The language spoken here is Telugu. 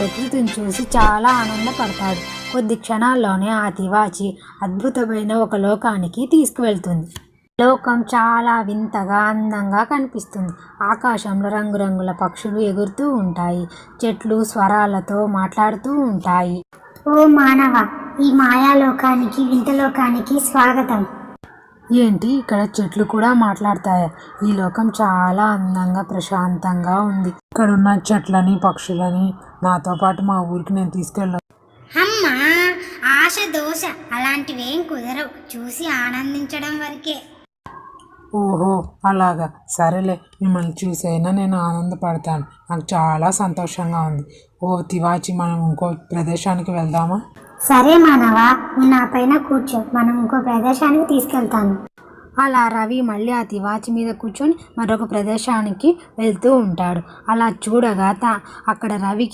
ప్రకృతిని చూసి చాలా ఆనందపడతాడు. కొద్ది క్షణాల్లోనే ఆ తివాచి అద్భుతమైన ఒక లోకానికి తీసుకువెళ్తుంది. లోకం చాలా వింతగా అందంగా కనిపిస్తుంది. ఆకాశంలో రంగురంగుల పక్షులు ఎగురుతూ ఉంటాయి. చెట్లు స్వరాలతో మాట్లాడుతూ ఉంటాయి. ఓ మానవ, ఈ మాయాలోకానికి వింతలోకానికి స్వాగతం. ఏంటి, ఇక్కడ చెట్లు కూడా మాట్లాడతాయా? ఈ లోకం చాలా అందంగా ప్రశాంతంగా ఉంది. ఇక్కడ ఉన్న చెట్లని పక్షులని నాతో పాటు మా ఊరికి నేను తీసుకెళ్ళాను. అమ్మా, ఆశ దోశ అలాంటివేం కుదరవు. చూసి ఆనందించడం వరకే. ఓహో, అలాగా, సరేలే, మిమ్మల్ని చూసైనా నేను ఆనందపడతాను. నాకు చాలా సంతోషంగా ఉంది. ఓ తివాచి, మనం ఇంకో ప్రదేశానికి వెళ్దామా? సరే మానవ, నువ్వు నా పైన కూర్చో, మనం ఇంకో ప్రదేశానికి తీసుకెళ్తాను. అలా రవి మళ్ళీ ఆ తివాచి మీద కూర్చొని మరొక ప్రదేశానికి వెళ్తూ ఉంటాడు. అలా చూడగా అక్కడ రవికి